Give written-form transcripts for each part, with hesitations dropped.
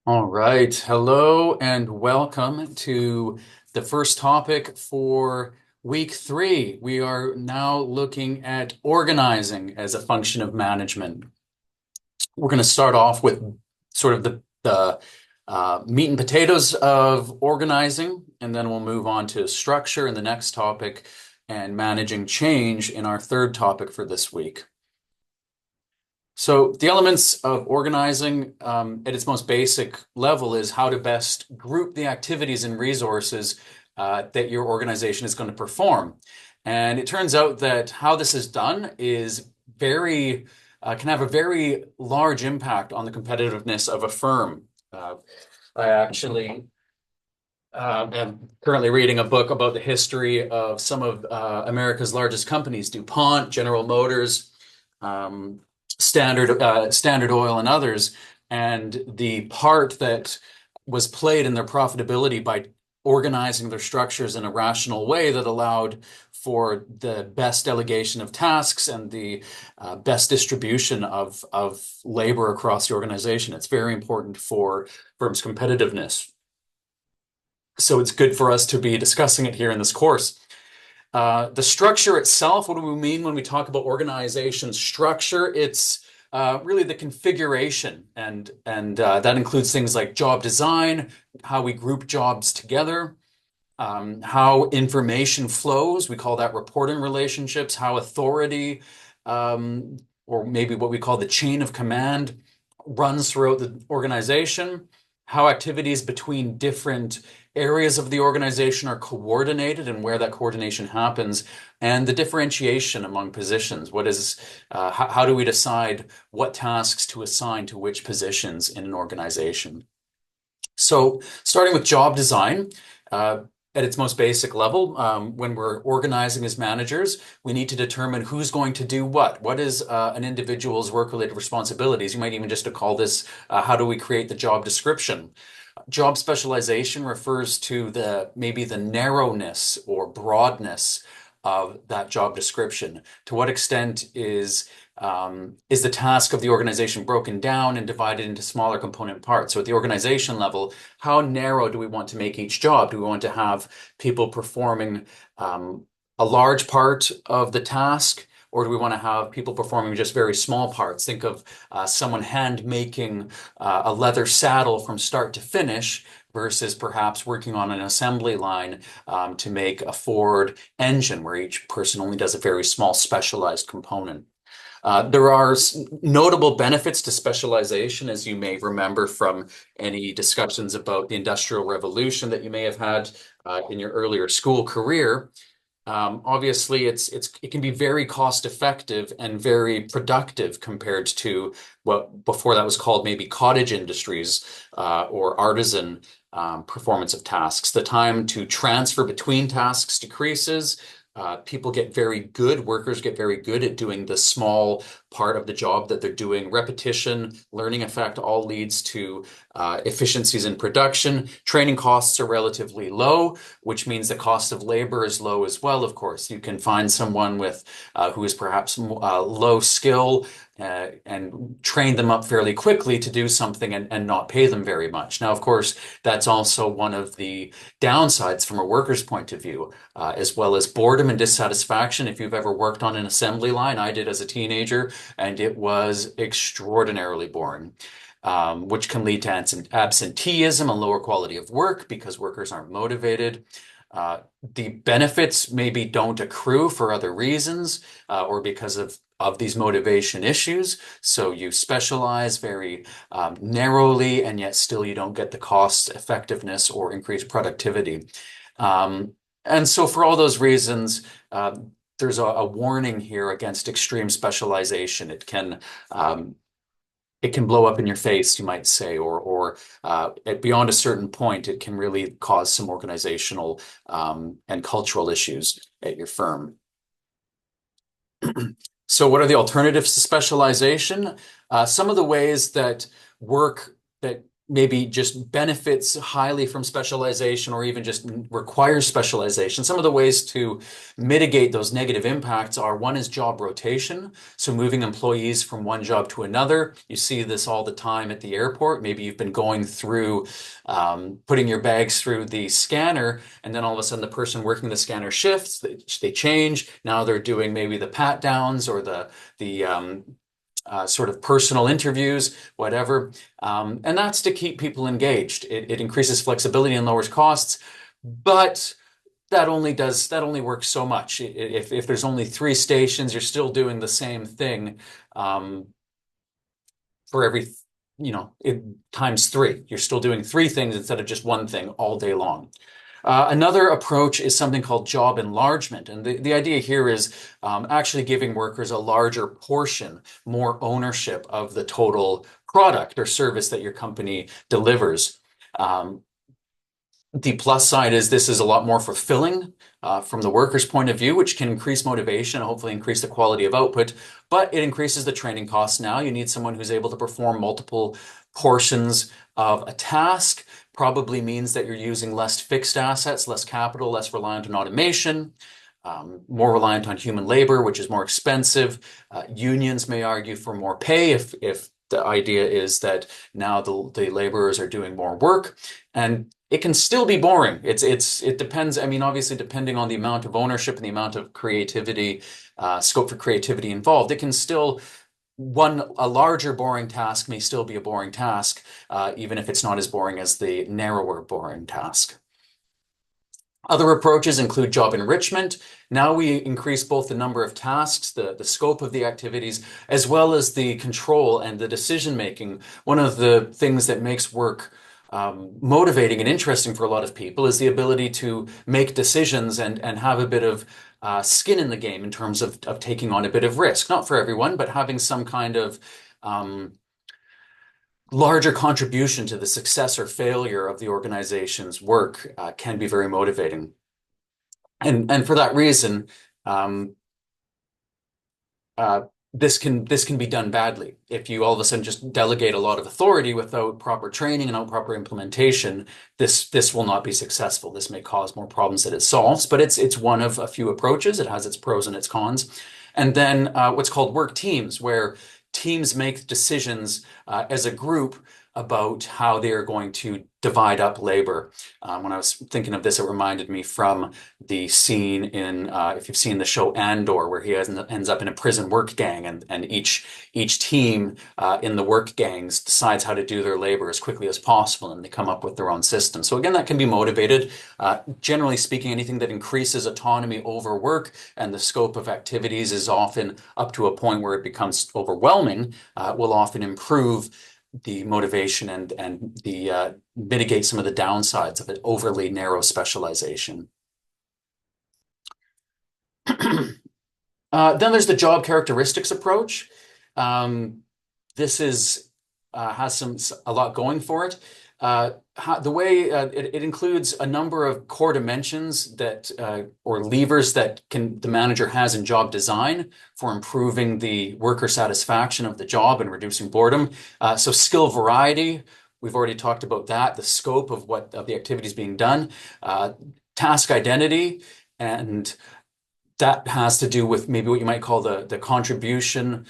All right. Hello and welcome to the first topic for week three. We are now looking at organizing as a function of management. We're going to start off with sort of the meat and potatoes of organizing, and then we'll move on to structure in the next topic and managing change in our third topic for this week. So the elements of organizing at its most basic level is how to best group the activities and resources that your organization is going to perform. And it turns out that how this is done is very can have a very large impact on the competitiveness of a firm. I actually am currently reading a book about the history of some of America's largest companies, DuPont, General Motors, um, Standard Oil, and others, and the part that was played in their profitability by organizing their structures in a rational way that allowed for the best delegation of tasks and the best distribution of labor across the organization. It's very important for firms' competitiveness. So it's good for us to be discussing it here in this course. The structure itself, what do we mean when we talk about organization structure? It's really the configuration, and that includes things like job design, how we group jobs together, how information flows. We call that reporting relationships, how authority, or maybe what we call the chain of command, runs throughout the organization, how activities between different areas of the organization are coordinated and where that coordination happens, and the differentiation among positions. How do we decide what tasks to assign to which positions in an organization? So, starting with job design, uh, at its most basic level, when we're organizing as managers, we need to determine who's going to do what. What is an individual's work-related responsibilities? You might even just call this, how do we create the job description? Job specialization refers to maybe the narrowness or broadness of that job description. To what extent is the task of the organization broken down and divided into smaller component parts? So at the organization level, how narrow do we want to make each job? Do we want to have people performing a large part of the task? Or do we want to have people performing just very small parts? Think of someone hand making a leather saddle from start to finish versus perhaps working on an assembly line to make a Ford engine where each person only does a very small specialized component. There are notable benefits to specialization, as you may remember from any discussions about the Industrial Revolution that you may have had in your earlier school career. Obviously, it can be very cost effective and very productive compared to what before that was called maybe cottage industries or artisan performance of tasks. The time to transfer between tasks decreases. People get very good, workers get very good at doing the small part of the job that they're doing. Repetition, learning effect all leads to efficiencies in production. Training costs are relatively low, which means the cost of labor is low as well, of course. You can find someone who is perhaps low skill and train them up fairly quickly to do something and not pay them very much. Now, of course, that's also one of the downsides from a worker's point of view, as well as boredom and dissatisfaction. If you've ever worked on an assembly line, I did as a teenager, and it was extraordinarily boring. Which can lead to absenteeism and lower quality of work because workers aren't motivated. The benefits maybe don't accrue for other reasons or because of these motivation issues. So you specialize very narrowly, and yet still you don't get the cost effectiveness or increased productivity. And so for all those reasons, there's a warning here against extreme specialization. It can blow up in your face, you might say, or beyond a certain point, it can really cause some organizational and cultural issues at your firm. So, what are the alternatives to specialization? Some of the ways that work that maybe just benefits highly from specialization or even just requires specialization. Some of the ways to mitigate those negative impacts are one is job rotation. So moving employees from one job to another. You see this all the time at the airport. Maybe you've been going through putting your bags through the scanner, and then all of a sudden the person working the scanner shifts, they change. Now they're doing maybe the pat downs or the sort of personal interviews, whatever. And that's to keep people engaged. It increases flexibility and lowers costs, but that only works so much. If there's only three stations, you're still doing the same thing for every, times three. You're still doing three things instead of just one thing all day long. Another approach is something called job enlargement. And the idea here is actually giving workers a larger portion, more ownership of the total product or service that your company delivers. The plus side is this is a lot more fulfilling from the worker's point of view, which can increase motivation, hopefully increase the quality of output, but it increases the training costs now. You need someone who's able to perform multiple portions of a task, probably means that you're using less fixed assets, less capital, less reliant on automation, more reliant on human labor, which is more expensive. Unions may argue for more pay if the idea is that now the laborers are doing more work. And it can still be boring. It depends. I mean, obviously, depending on the amount of ownership and the amount of creativity, scope for creativity involved, it can still a larger boring task may still be a boring task, even if it's not as boring as the narrower boring task. Other approaches include job enrichment. Now we increase both the number of tasks, the scope of the activities, as well as the control and the decision making. One of the things that makes work motivating and interesting for a lot of people is the ability to make decisions and have a bit of skin in the game in terms of taking on a bit of risk. Not for everyone, but having some kind of larger contribution to the success or failure of the organization's work can be very motivating. And for that reason, um, uh, this can be done badly. If you all of a sudden just delegate a lot of authority without proper training and without proper implementation, this will not be successful. This may cause more problems than it solves, but it's one of a few approaches. It has its pros and its cons. And then what's called work teams, where teams make decisions as a group about how they are going to divide up labor. When I was thinking of this, it reminded me from the scene in, if you've seen the show Andor, where he ends up in a prison work gang, and each team in the work gangs decides how to do their labor as quickly as possible, and they come up with their own system. So again, that can be motivated. Generally speaking, anything that increases autonomy over work and the scope of activities is often up to a point where it becomes overwhelming, will often improve the motivation and the mitigate some of the downsides of an overly narrow specialization. Then there's the job characteristics approach. This is has a lot going for it. The way it includes a number of core dimensions that or levers that the manager has in job design for improving the worker satisfaction of the job and reducing boredom. So skill variety, we've already talked about that. The scope of the activities being done, task identity, and that has to do with maybe what you might call the contribution,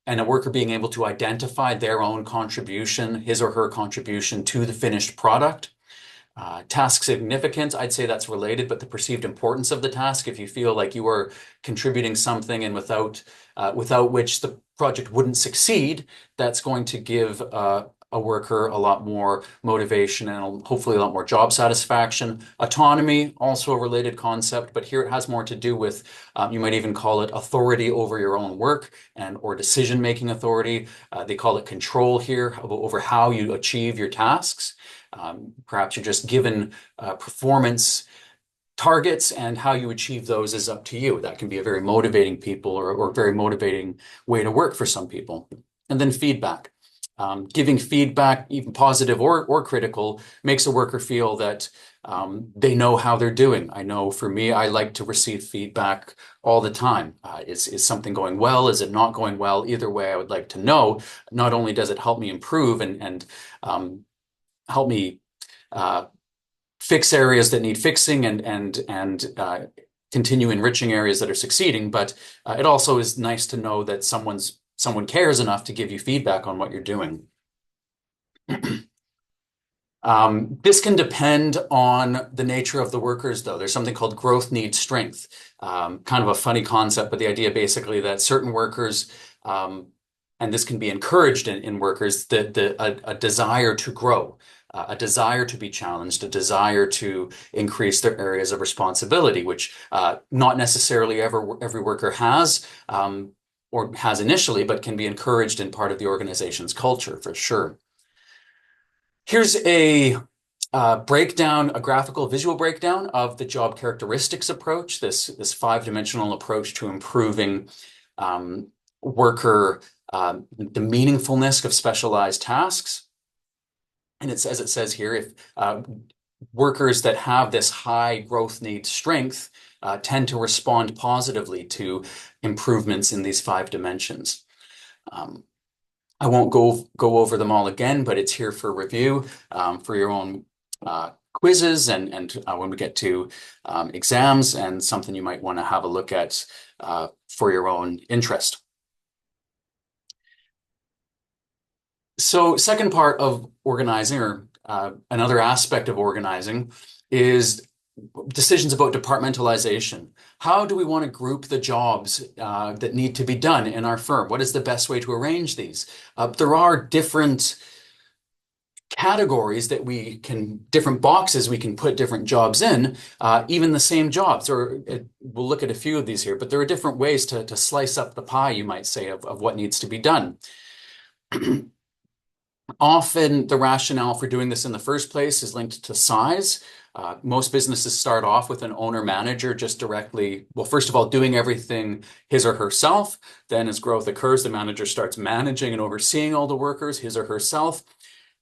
and a worker being able to identify their own contribution, his or her contribution to the finished product. Task significance, I'd say that's related, but the perceived importance of the task, if you feel like you are contributing something and without which the project wouldn't succeed, that's going to give a worker a lot more motivation and hopefully a lot more job satisfaction. Autonomy, also a related concept, but here it has more to do with, you might even call it authority over your own work or decision-making authority. They call it control here over how you achieve your tasks. Perhaps you're just given performance targets, and how you achieve those is up to you. That can be a very motivating people or very motivating way to work for some people. And then feedback. Giving feedback, even positive or critical, makes a worker feel that they know how they're doing. I know for me, I like to receive feedback all the time. Is something going well? Is it not going well? Either way, I would like to know. Not only does it help me improve and help me uh, fix areas that need fixing and continue enriching areas that are succeeding, but it also is nice to know that someone cares enough to give you feedback on what you're doing. This can depend on the nature of the workers, though. There's something called growth needs strength. Kind of a funny concept, but the idea basically that certain workers, and this can be encouraged in workers, a desire to grow, a desire to be challenged, a desire to increase their areas of responsibility, which not necessarily every worker has, or has initially, but can be encouraged in part of the organization's culture for sure. Here's a breakdown, a graphical visual breakdown of the job characteristics approach, this five-dimensional approach to improving worker the meaningfulness of specialized tasks. And it says here, if workers that have this high growth need strength tend to respond positively to improvements in these five dimensions. I won't go over them all again, but it's here for review for your own quizzes and when we get to exams, and something you might want to have a look at for your own interest. So second part of organizing, or another aspect of organizing, is decisions about departmentalization. How do we want to group the jobs that need to be done in our firm? What is the best way to arrange these? There are different categories that different boxes we can put different jobs in, even the same jobs, or we'll look at a few of these here, but there are different ways to slice up the pie, you might say, of what needs to be done. Often the rationale for doing this in the first place is linked to size. Most businesses start off with an owner-manager just directly, well, first of all, doing everything his or herself. Then as growth occurs, the manager starts managing and overseeing all the workers, his or herself.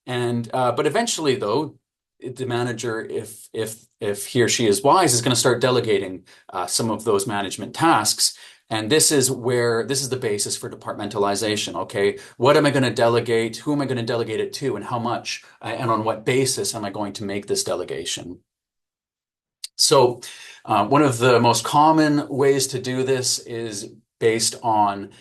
But eventually, though, the manager, if he or she is wise, is going to start delegating some of those management tasks. And this is the basis for departmentalization. Okay, what am I going to delegate? Who am I going to delegate it to, and how much? And on what basis am I going to make this delegation? So one of the most common ways to do this is based on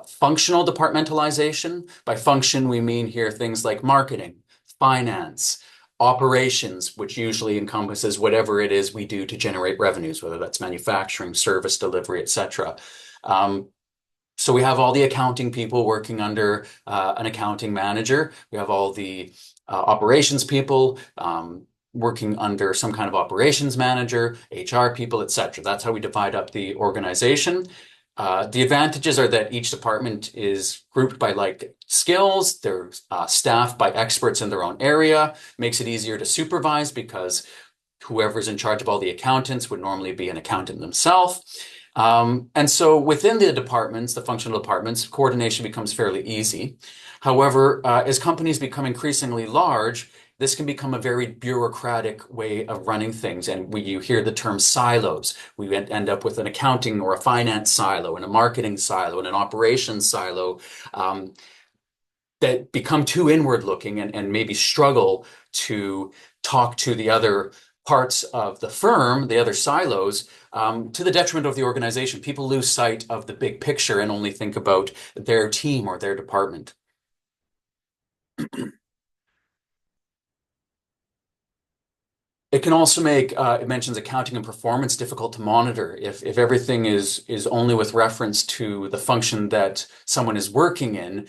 functional departmentalization. By function, we mean here things like marketing, finance, operations, which usually encompasses whatever it is we do to generate revenues, whether that's manufacturing, service delivery, etc. So we have all the accounting people working under an accounting manager. We have all the operations people working under some kind of operations manager, HR people, etc. That's how we divide up the organization. The advantages are that each department is grouped by like skills. They're staffed by experts in their own area. Makes it easier to supervise because whoever's in charge of all the accountants would normally be an accountant themselves. And so within the departments, the functional departments, coordination becomes fairly easy. However, as companies become increasingly large, this can become a very bureaucratic way of running things. And you hear the term silos. We end up with an accounting or a finance silo and a marketing silo and an operations silo that become too inward looking and maybe struggle to talk to the other parts of the firm, the other silos, to the detriment of the organization. People lose sight of the big picture and only think about their team or their department. It can also make, it mentions accounting and performance difficult to monitor. If everything is only with reference to the function that someone is working in,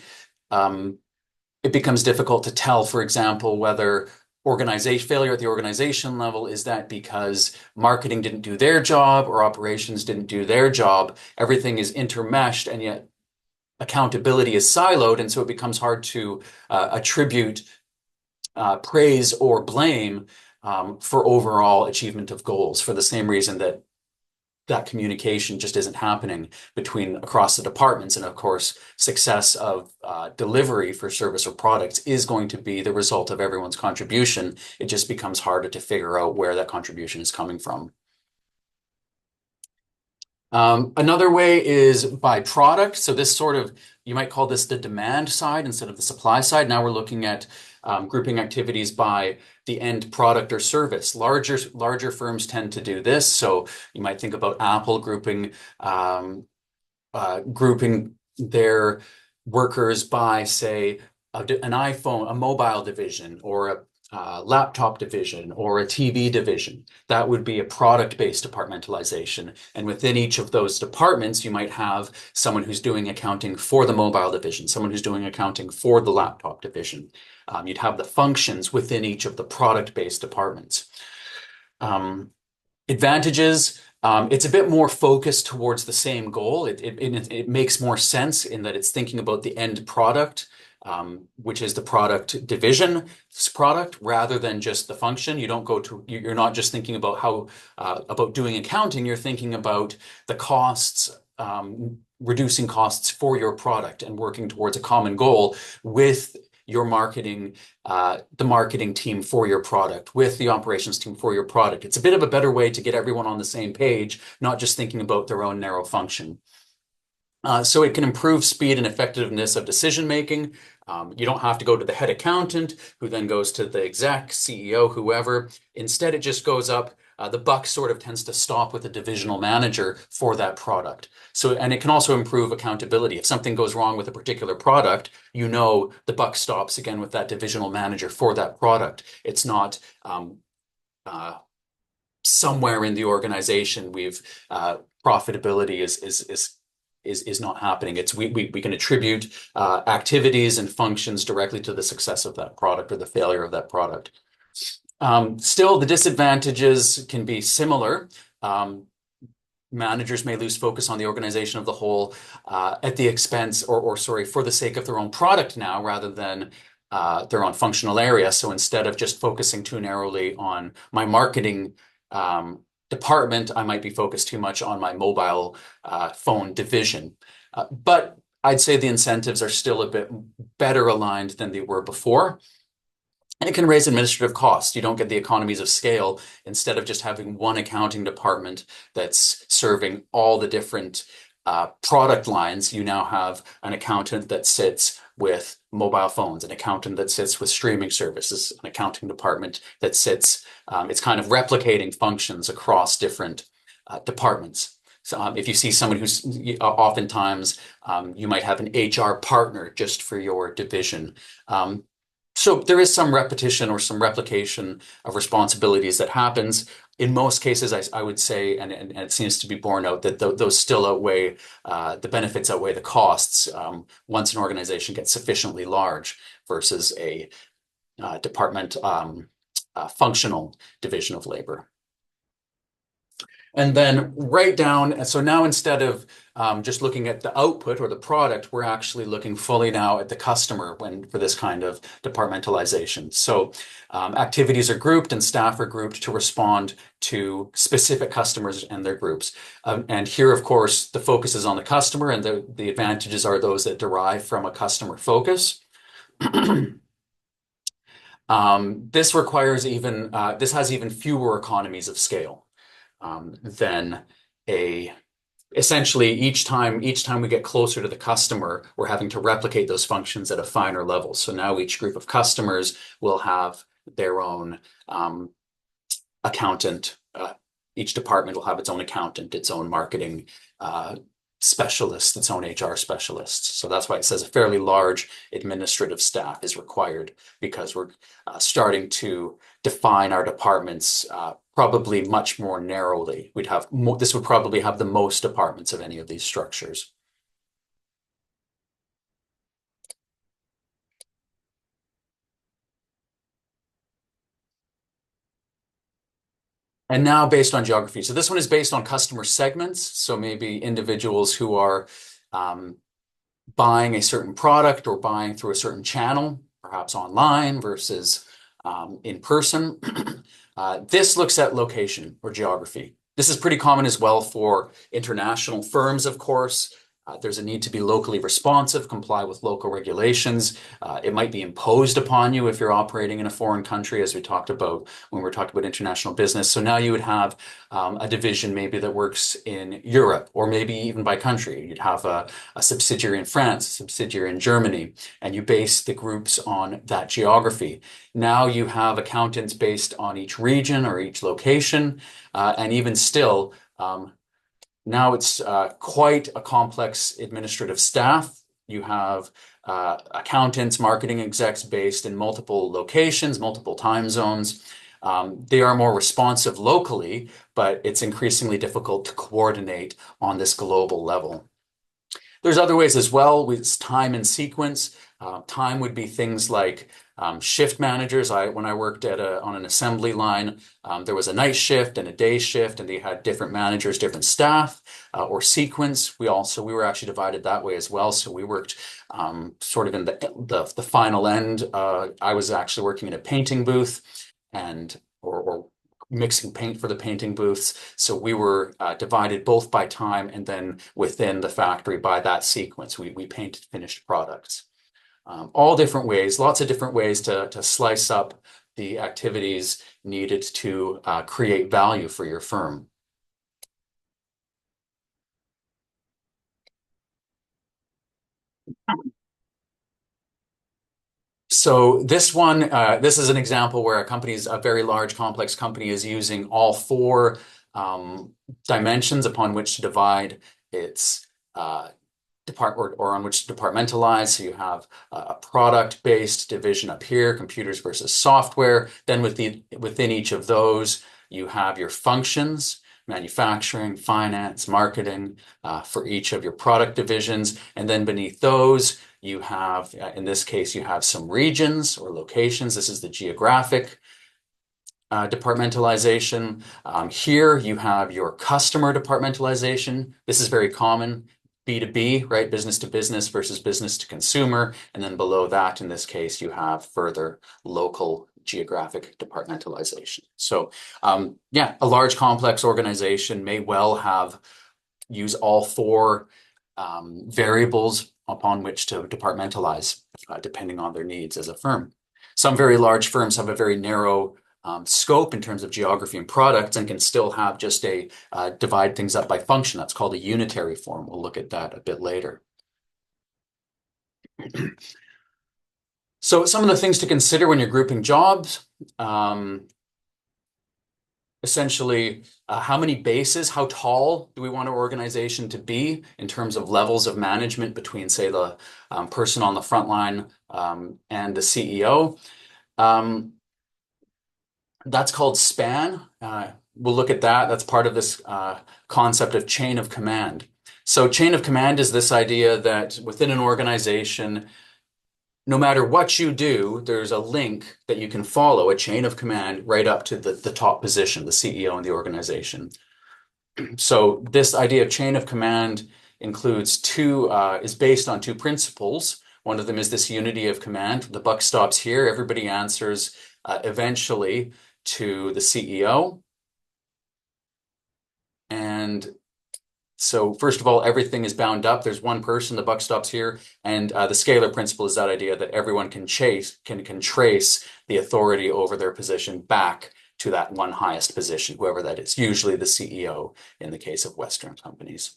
it becomes difficult to tell, for example, whether failure at the organization level, is that because marketing didn't do their job or operations didn't do their job. Everything is intermeshed, and yet accountability is siloed, and so it becomes hard to attribute praise or blame for overall achievement of goals, for the same reason that that communication just isn't happening between across the departments. And of course, success of delivery for service or products is going to be the result of everyone's contribution. It just becomes harder to figure out where that contribution is coming from. Another way is by product. So this sort of, you might call this the demand side instead of the supply side. Now we're looking at grouping activities by the end product or service. Larger firms tend to do this. So you might think about Apple grouping their workers by, say, an iPhone, a mobile division, or a laptop division, or a TV division. That would be a product-based departmentalization. And within each of those departments, you might have someone who's doing accounting for the mobile division, someone who's doing accounting for the laptop division. You'd have the functions within each of the product-based departments. Advantages. It's a bit more focused towards the same goal. It makes more sense in that it's thinking about the end product, which is the product division's product, rather than just the function. You're not just thinking about about doing accounting. You're thinking about the costs, reducing costs for your product and working towards a common goal with your marketing, the marketing team for your product, with the operations team for your product. It's a bit of a better way to get everyone on the same page, not just thinking about their own narrow function. So it can improve speed and effectiveness of decision making. You don't have to go to the head accountant, who then goes to the exec, CEO, whoever. Instead, it just goes up. The buck sort of tends to stop with the divisional manager for that product. And it can also improve accountability. If something goes wrong with a particular product, you know the buck stops again with that divisional manager for that product. It's not somewhere in the organization profitability is not happening. We can attribute activities and functions directly to the success of that product or the failure of that product. Still, the disadvantages can be similar. Managers may lose focus on the organization of the whole at the expense for the sake of their own product now, rather than their own functional area. So instead of just focusing too narrowly on my marketing department, I might be focused too much on my mobile phone division. But I'd say the incentives are still a bit better aligned than they were before. And it can raise administrative costs. You don't get the economies of scale. Instead of just having one accounting department that's serving all the different product lines, you now have an accountant that sits with mobile phones, an accountant that sits with streaming services, an accounting department that sits, it's kind of replicating functions across different departments. So if you see someone who's oftentimes, you might have an HR partner just for your division. So there is some repetition or some replication of responsibilities that happens. In most cases, I would say, and it seems to be borne out, that those still outweigh, the benefits outweigh the costs once an organization gets sufficiently large versus a functional division of labor. And then so now instead of just looking at the output or the product, we're actually looking fully now at the customer for this kind of departmentalization. So activities are grouped and staff are grouped to respond to specific customers and their groups. And here, of course, the focus is on the customer, and the advantages are those that derive from a customer focus. This has even fewer economies of scale. Then essentially each time we get closer to the customer, we're having to replicate those functions at a finer level. So now each group of customers will have their own accountant. Each department will have its own accountant, its own marketing specialist, its own HR specialists. So that's why it says a fairly large administrative staff is required, because we're starting to define our departments probably much more narrowly. This would probably have the most departments of any of these structures. And now based on geography. So this one is based on customer segments. So maybe individuals who are buying a certain product or buying through a certain channel, perhaps online versus in person. This looks at location or geography. This is pretty common as well for international firms, of course. There's a need to be locally responsive, comply with local regulations. It might be imposed upon you if you're operating in a foreign country, as we talked about when we were talking about international business. So now you would have a division maybe that works in Europe, or maybe even by country. You'd have a subsidiary in France, a subsidiary in Germany, and you base the groups on that geography. Now you have accountants based on each region or each location, and even still, now it's quite a complex administrative staff. You have accountants, marketing execs based in multiple locations, multiple time zones. They are more responsive locally, but it's increasingly difficult to coordinate on this global level. There's other ways as well with time and sequence. Time would be things like shift managers. When I worked on an assembly line, there was a night shift and a day shift, and they had different managers, different staff, or sequence. We were actually divided that way as well. So we worked sort of in the final end. I was actually working in a painting booth, or mixing paint for the painting booths. So we were divided both by time and then within the factory by that sequence. We painted finished products. All different ways, lots of different ways to slice up the activities needed to create value for your firm. So this is an example where a very large, complex company is using all four dimensions upon which to divide its or on which to departmentalize. So you have a product-based division up here, computers versus software. Then within each of those, you have your functions, manufacturing, finance, marketing, for each of your product divisions. And then beneath those, you have, in this case, you have some regions or locations. This is the geographic departmentalization. Here you have your customer departmentalization. This is very common. B2B, right? Business to business versus business to consumer. And then below that, in this case, you have further local geographic departmentalization. So yeah, a large complex organization may well use all four variables upon which to departmentalize, depending on their needs as a firm. Some very large firms have a very narrow scope in terms of geography and products, and can still have just divide things up by function. That's called a unitary form. We'll look at that a bit later. So some of the things to consider when you're grouping jobs, essentially, how many bases, how tall do we want our organization to be in terms of levels of management between, say, the person on the front line and the CEO. That's called span. We'll look at that. That's part of this concept of chain of command. So chain of command is this idea that within an organization, no matter what you do, there's a link that you can follow, a chain of command right up to the top position, the CEO in the organization. So this idea of chain of command is based on two principles. One of them is this unity of command. The buck stops here. Everybody answers eventually to the CEO. And so first of all, everything is bound up. There's one person, the buck stops here. And the scalar principle is that idea that everyone can trace the authority over their position back to that one highest position, whoever that is, usually the CEO in the case of Western companies.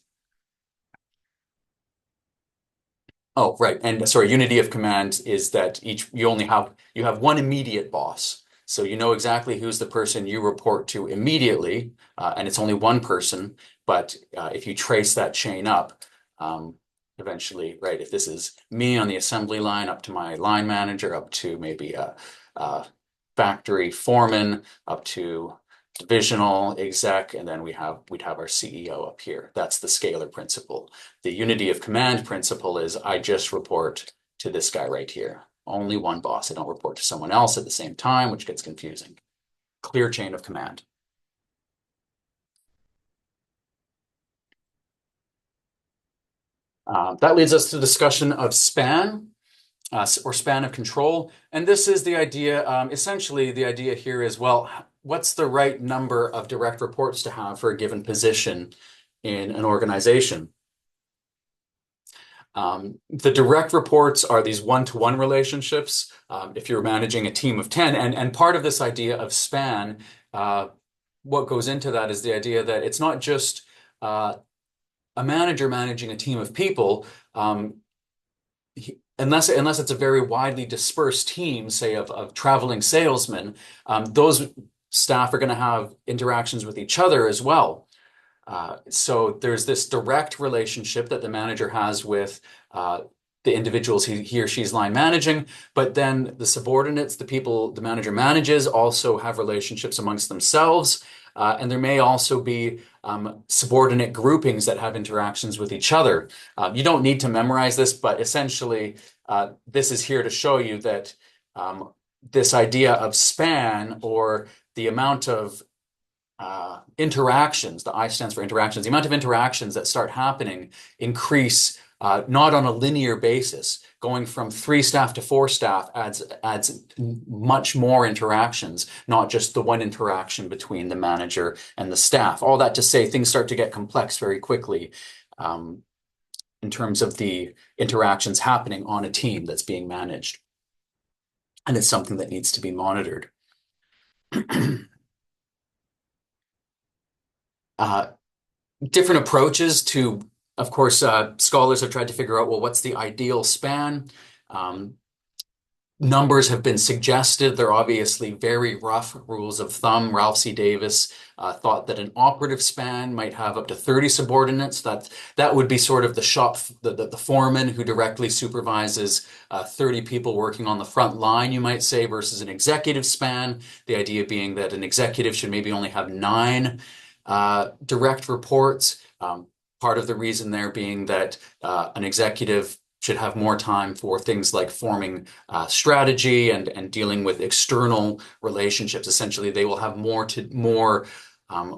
Oh, right. And sorry, unity of command is that you have one immediate boss. So you know exactly who's the person you report to immediately, and it's only one person. But if you trace that chain up, eventually, right, if this is me on the assembly line up to my line manager, up to maybe a factory foreman, up to divisional exec, and then we'd have our CEO up here. That's the scalar principle. The unity of command principle is I just report to this guy right here. Only one boss. I don't report to someone else at the same time, which gets confusing. Clear chain of command. That leads us to the discussion of span, or span of control. And this is the idea, essentially the idea here is, well, what's the right number of direct reports to have for a given position in an organization? The direct reports are these one-to-one relationships. If you're managing a team of 10, and part of this idea of span, what goes into that is the idea that it's not just a manager managing a team of people. Unless it's a very widely dispersed team, say of traveling salesmen, those staff are going to have interactions with each other as well. So there's this direct relationship that the manager has with the individuals he or she's line managing, but then the subordinates, the people the manager manages, also have relationships amongst themselves. And there may also be subordinate groupings that have interactions with each other. You don't need to memorize this, but essentially, this is here to show you that this idea of span, or the amount of interactions, the I stands for interactions, the amount of interactions that start happening increase not on a linear basis. Going from 3 staff to 4 staff adds much more interactions, not just the one interaction between the manager and the staff. All that to say, things start to get complex very quickly in terms of the interactions happening on a team that's being managed. And it's something that needs to be monitored. Different approaches to, of course, scholars have tried to figure out, well, what's the ideal span? Numbers have been suggested. They're obviously very rough rules of thumb. Ralph C. Davis thought that an operative span might have up to 30 subordinates. That would be sort of the foreman who directly supervises 30 people working on the front line, you might say, versus an executive span. The idea being that an executive should maybe only have 9 direct reports. Part of the reason there being that an executive should have more time for things like forming strategy and dealing with external relationships. Essentially, they will have more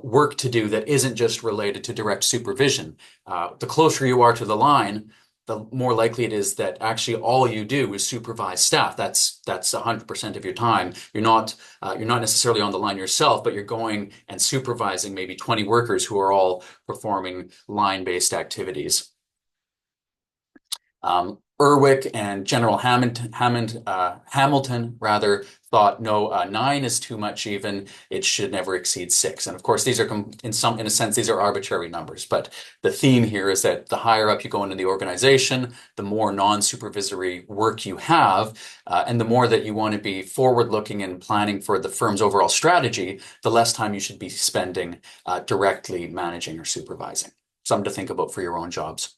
work to do that isn't just related to direct supervision. The closer you are to the line, the more likely it is that actually all you do is supervise staff. That's 100% of your time. You're not necessarily on the line yourself, but you're going and supervising maybe 20 workers who are all performing line-based activities. Urwick and General Hamilton rather thought no, 9 is too much even. It should never exceed 6. And of course, these are in a sense these are arbitrary numbers. But the theme here is that the higher up you go into the organization, the more non-supervisory work you have, and the more that you want to be forward-looking and planning for the firm's overall strategy, the less time you should be spending directly managing or supervising. Something to think about for your own jobs.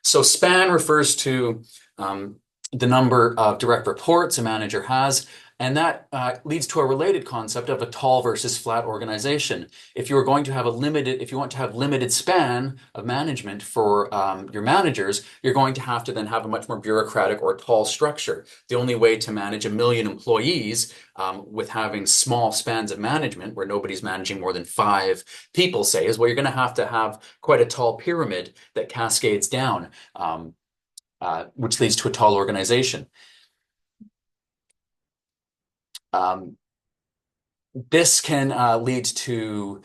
So span refers to the number of direct reports a manager has, and that leads to a related concept of a tall versus flat organization. If you want to have limited span of management for your managers, you're going to have then have a much more bureaucratic or tall structure. The only way to manage 1 million employees with having small spans of management, where nobody's managing more than 5 people, say, is, well, you're going to have quite a tall pyramid that cascades down, which leads to a tall organization. This can lead to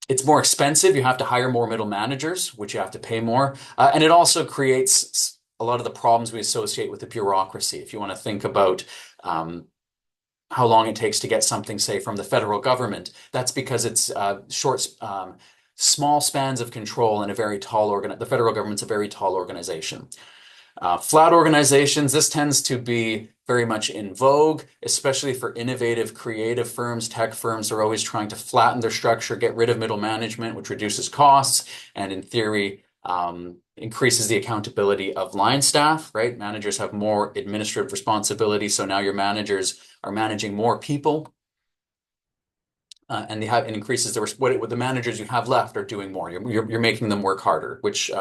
it's more expensive. You have to hire more middle managers, which you have to pay more. And it also creates a lot of the problems we associate with the bureaucracy. If you want to think about how long it takes to get something, say, from the federal government, that's because it's small spans of control in a very tall the federal government's a very tall organization. Flat organizations, this tends to be very much in vogue, especially for innovative, creative firms. Tech firms are always trying to flatten their structure, get rid of middle management, which reduces costs, and in theory, increases the accountability of line staff, right? Managers have more administrative responsibility, so now your managers are managing more people. And it increases what the managers you have left are doing more. You're making them work harder, which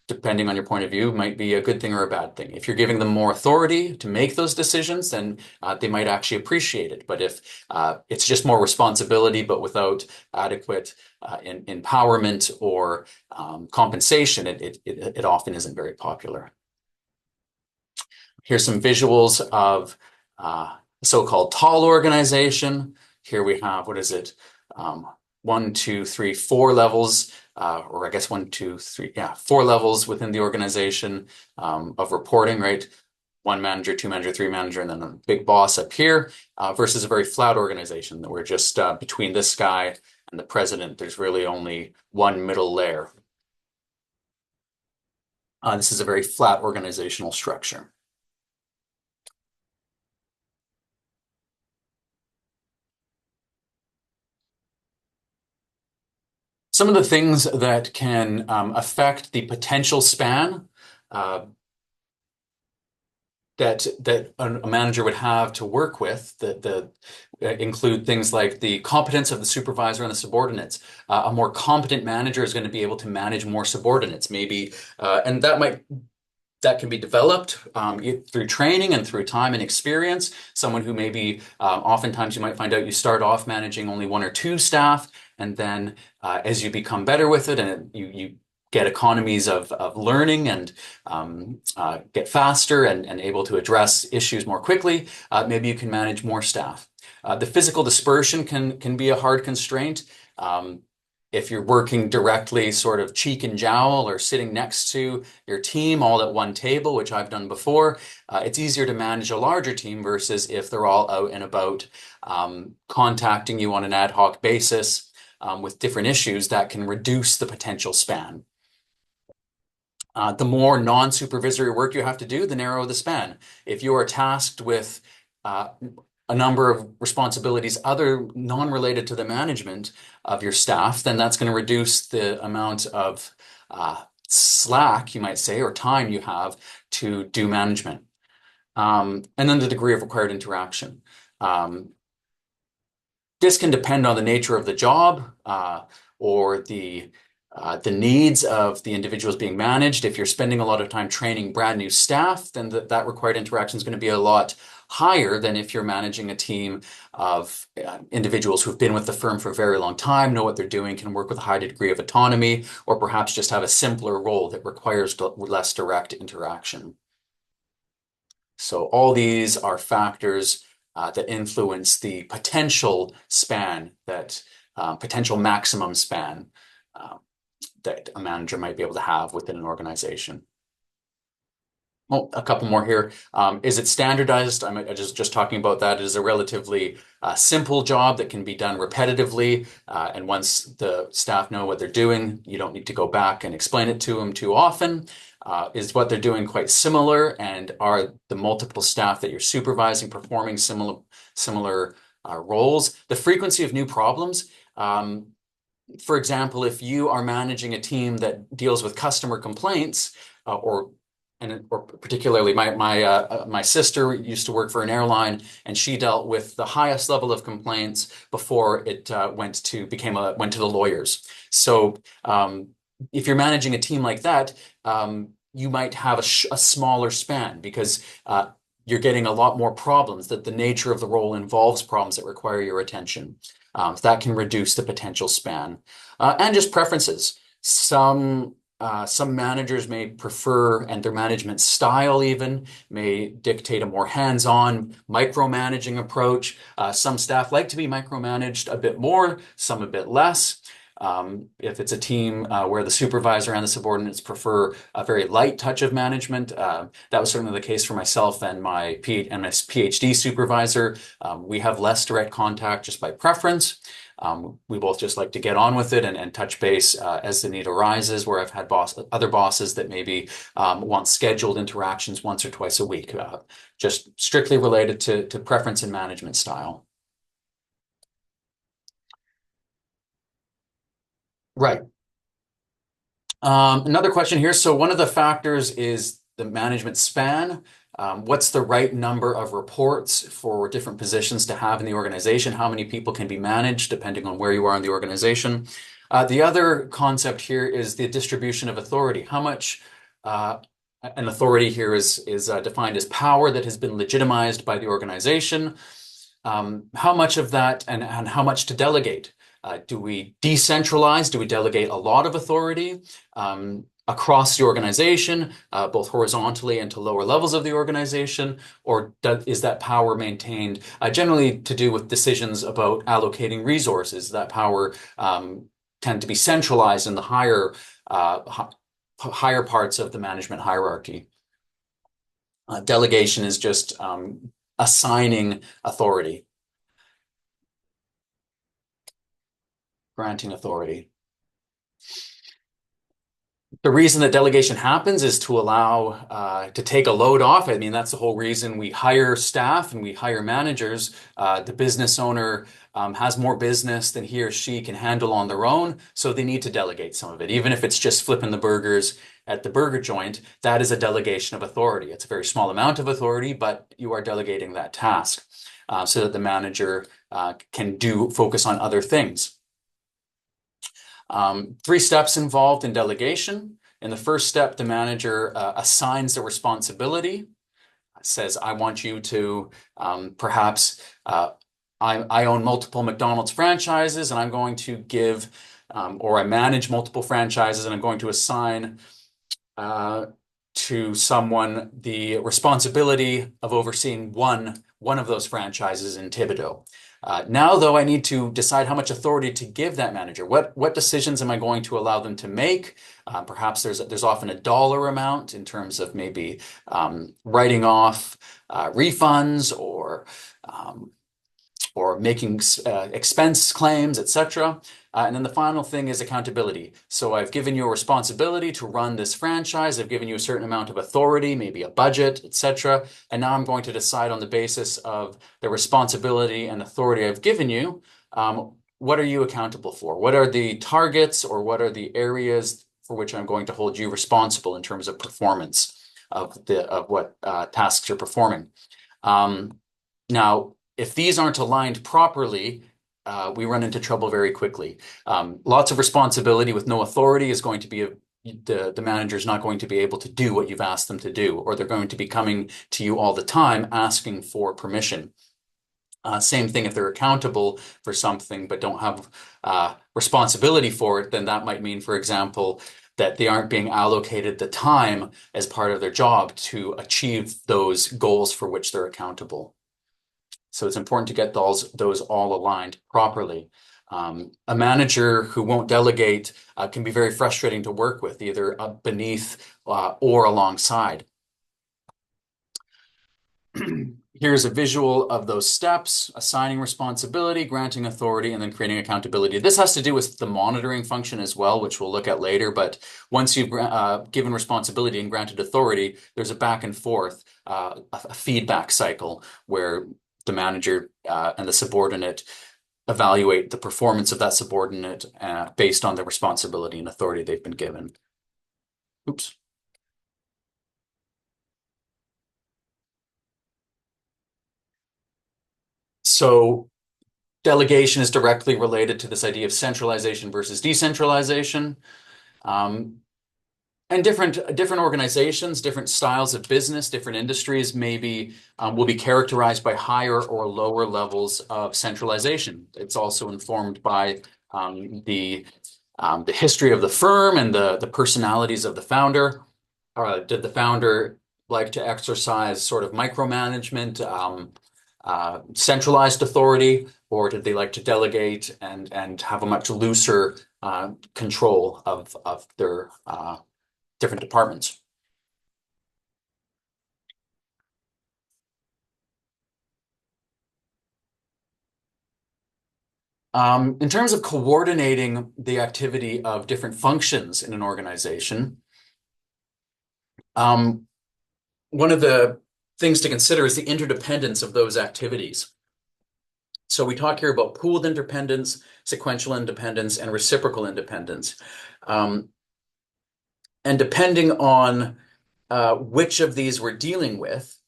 depending on your point of view, might be a good thing or a bad thing. If you're giving them more authority to make those decisions, then they might actually appreciate it. But if it's just more responsibility, but without adequate empowerment or compensation, it often isn't very popular. Here's some visuals of so-called tall organization. Here we have, what is it? One, two, three, four levels, or I guess one, two, three, yeah, four levels within the organization of reporting, right? One manager, two manager, three manager, and then a big boss up here, versus a very flat organization that we're just between this guy and the president, there's really only one middle layer. This is a very flat organizational structure. Some of the things that can affect the potential span uh, that a manager would have to work with that include things like the competence of the supervisor and the subordinates. A more competent manager is going to be able to manage more subordinates, maybe, and that can be developed through training and through time and experience. Someone who maybe oftentimes you might find out you start off managing only one or two staff, and then as you become better with it and you get economies of learning and get faster and able to address issues more quickly, maybe you can manage more staff. The physical dispersion can be a hard constraint. If you're working directly sort of cheek and jowl or sitting next to your team all at one table, which I've done before, it's easier to manage a larger team versus if they're all out and about contacting you on an ad hoc basis with different issues that can reduce the potential span. The more non-supervisory work you have to do, the narrower the span. If you are tasked with a number of responsibilities other non-related to the management of your staff, then that's going to reduce the amount of slack, you might say, or time you have to do management. And then the degree of required interaction. This can depend on the nature of the job or the needs of the individuals being managed. If you're spending a lot of time training brand new staff, then that required interaction is going to be a lot higher than if you're managing a team of individuals who've been with the firm for a very long time, know what they're doing, can work with a high degree of autonomy, or perhaps just have a simpler role that requires less direct interaction. So all these are factors that influence the potential span, that potential maximum span that a manager might be able to have within an organization. Oh, a couple more here. Is it standardized? I'm just talking about that. It is a relatively simple job that can be done repetitively. And once the staff know what they're doing, you don't need to go back and explain it to them too often. Is what they're doing quite similar? And are the multiple staff that you're supervising performing similar roles? The frequency of new problems. For example, if you are managing a team that deals with customer complaints or particularly my sister used to work for an airline, and she dealt with the highest level of complaints before it went to the lawyers. So if you're managing a team like that, you might have a smaller span because you're getting a lot more problems, that the nature of the role involves problems that require your attention. That can reduce the potential span. And just preferences. Some managers may prefer, and their management style even may dictate a more hands-on micromanaging approach. Some staff like to be micromanaged a bit more, some a bit less. If it's a team where the supervisor and the subordinates prefer a very light touch of management, that was certainly the case for myself and my PhD supervisor. We have less direct contact just by preference. We both just like to get on with it and touch base as the need arises, where I've had other bosses that maybe want scheduled interactions once or twice a week, just strictly related to preference and management style. Right. Another question here. So one of the factors is the management span. What's the right number of reports for different positions to have in the organization? How many people can be managed depending on where you are in the organization? The other concept here is the distribution of authority. How much an authority here is defined as power that has been legitimized by the organization. How much of that and how much to delegate? Do we decentralize? Do we delegate a lot of authority? across the organization, both horizontally and to lower levels of the organization, or is that power maintained generally to do with decisions about allocating resources? That power tend to be centralized in the higher parts of the management hierarchy. Delegation is just assigning authority, granting authority. The reason that delegation happens is to allow to take a load off. I mean, that's the whole reason we hire staff and we hire managers. The business owner has more business than he or she can handle on their own, so they need to delegate some of it. Even if it's just flipping the burgers at the burger joint, that is a delegation of authority. It's a very small amount of authority, but you are delegating that task so that the manager can focus on other things. 3 steps involved in delegation. In the first step, the manager assigns the responsibility, says, I want you to perhaps, I own multiple McDonald's franchises and I'm going to give, or I manage multiple franchises and I'm going to assign to someone the responsibility of overseeing one of those franchises in Thibodaux. Now, though, I need to decide how much authority to give that manager. What decisions am I going to allow them to make? Perhaps there's often a dollar amount in terms of maybe writing off refunds or making expense claims, etc. And then the final thing is accountability. So I've given you a responsibility to run this franchise. I've given you a certain amount of authority, maybe a budget, etc. And now I'm going to decide on the basis of the responsibility and authority I've given you, what are you accountable for? What are the targets or what are the areas for which I'm going to hold you responsible in terms of performance of what tasks you're performing? Now, if these aren't aligned properly, we run into trouble very quickly. Lots of responsibility with no authority is going to be the manager's not going to be able to do what you've asked them to do, or they're going to be coming to you all the time asking for permission. Same thing if they're accountable for something but don't have responsibility for it, then that might mean, for example, that they aren't being allocated the time as part of their job to achieve those goals for which they're accountable. So it's important to get those all aligned properly. A manager who won't delegate can be very frustrating to work with, either beneath or alongside. Here's a visual of those steps: assigning responsibility, granting authority, and then creating accountability. This has to do with the monitoring function as well, which we'll look at later. But once you've given responsibility and granted authority, there's a back and forth, a feedback cycle where the manager and the subordinate evaluate the performance of that subordinate based on the responsibility and authority they've been given. Oops. So delegation is directly related to this idea of centralization versus decentralization. And different organizations, different styles of business, different industries maybe will be characterized by higher or lower levels of centralization. It's also informed by the history of the firm and the personalities of the founder. Did the founder like to exercise sort of micromanagement, centralized authority, or did they like to delegate and have a much looser control of their different departments? In terms of coordinating the activity of different functions in an organization, one of the things to consider is the interdependence of those activities. So we talk here about pooled independence, sequential independence, and reciprocal independence. And depending on which of these we're dealing with,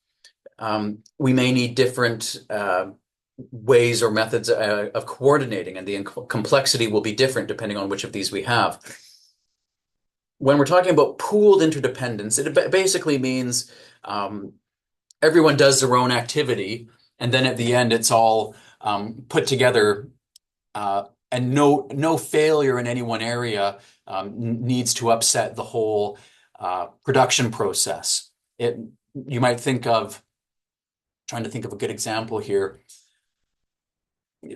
we may need different ways or methods of coordinating, and the complexity will be different depending on which of these we have. When we're talking about pooled interdependence, it basically means everyone does their own activity, and then at the end it's all put together and no failure in any one area needs to upset the whole production process. You might think of, trying to think of a good example here.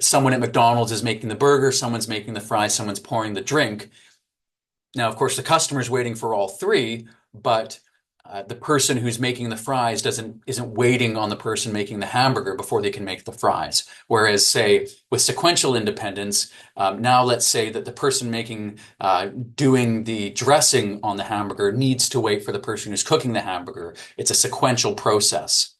Someone at McDonald's is making the burger, someone's making the fries, someone's pouring the drink. Now, of course, the customer's waiting for all three, but the person who's making the fries isn't waiting on the person making the hamburger before they can make the fries. Whereas, say, with sequential independence, now let's say that the person doing the dressing on the hamburger needs to wait for the person who's cooking the hamburger. It's a sequential process.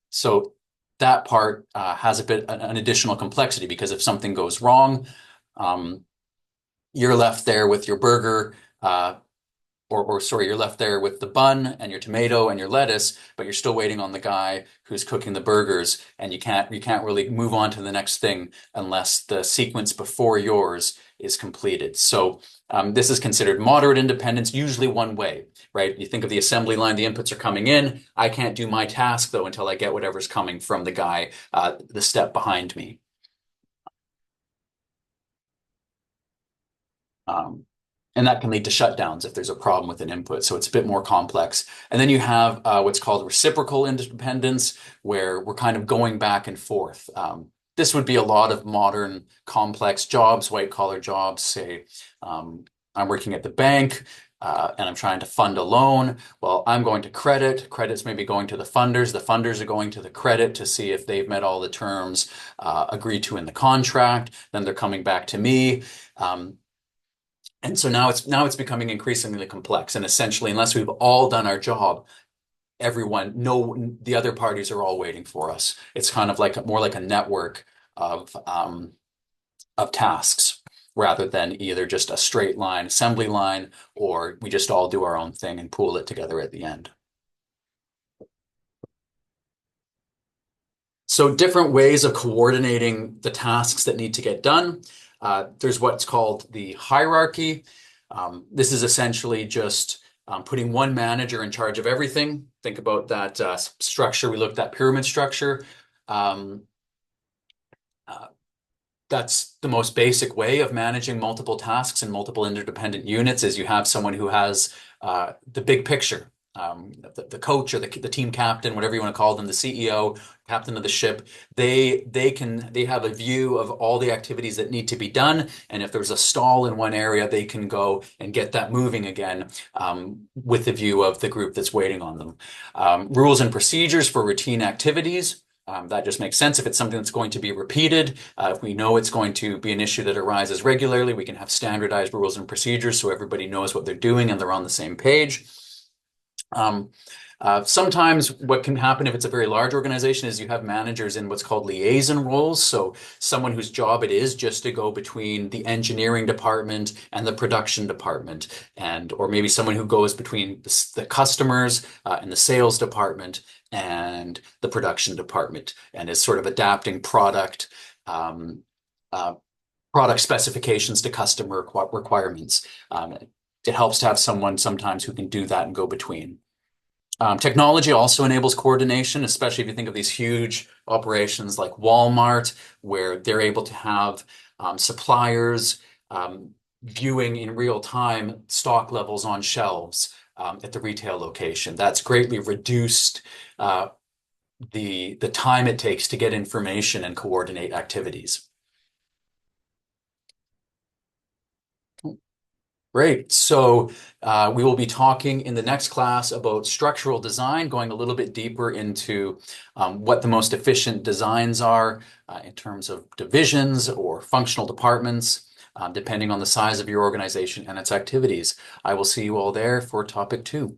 So that part has an additional complexity, because if something goes wrong, you're left there with your burger, or sorry, you're left there with the bun and your tomato and your lettuce, but you're still waiting on the guy who's cooking the burgers, and you can't really move on to the next thing unless the sequence before yours is completed. So this is considered moderate independence, usually one way, right? You think of the assembly line, the inputs are coming in. I can't do my task though until I get whatever's coming from the guy, the step behind me. Um, and that can lead to shutdowns if there's a problem with an input. So it's a bit more complex. And then you have what's called reciprocal independence, where we're kind of going back and forth. This would be a lot of modern complex jobs, white collar jobs. Say, I'm working at the bank, and I'm trying to fund a loan. Well, I'm going to credit. Credit's maybe going to the funders. The funders are going to the credit to see if they've met all the terms agreed to in the contract. Then they're coming back to me. And so now it's becoming increasingly complex. And essentially, unless we've all done our job, the other parties are all waiting for us. It's kind of like more like a network of tasks, rather than either just a straight line assembly line, or we just all do our own thing and pool it together at the end. So different ways of coordinating the tasks that need to get done. There's what's called the hierarchy. This is essentially just putting one manager in charge of everything. Think about that structure. We looked at pyramid structure. Um, uh, that's the most basic way of managing multiple tasks and multiple interdependent units, is you have someone who has the big picture. The coach or the team captain, whatever you want to call them, the CEO, captain of the ship, they have a view of all the activities that need to be done, and if there's a stall in one area, they can go and get that moving again, with the view of the group that's waiting on them. Rules and procedures for routine activities. That just makes sense. If it's something that's going to be repeated, if we know it's going to be an issue that arises regularly, we can have standardized rules and procedures so everybody knows what they're doing and they're on the same page. Sometimes what can happen if it's a very large organization is you have managers in what's called liaison roles. So someone whose job it is just to go between the engineering department and the production department, or maybe someone who goes between the customers and the sales department and the production department, and is sort of adapting um, product specifications to customer requirements. It helps to have someone sometimes who can do that and go between. Technology also enables coordination, especially if you think of these huge operations like Walmart, where they're able to have suppliers viewing in real time stock levels on shelves at the retail location. That's greatly reduced the time it takes to get information and coordinate activities. Great. So we will be talking in the next class about structural design, going a little bit deeper into what the most efficient designs are in terms of divisions or functional departments, depending on the size of your organization and its activities. I will see you all there for topic 2.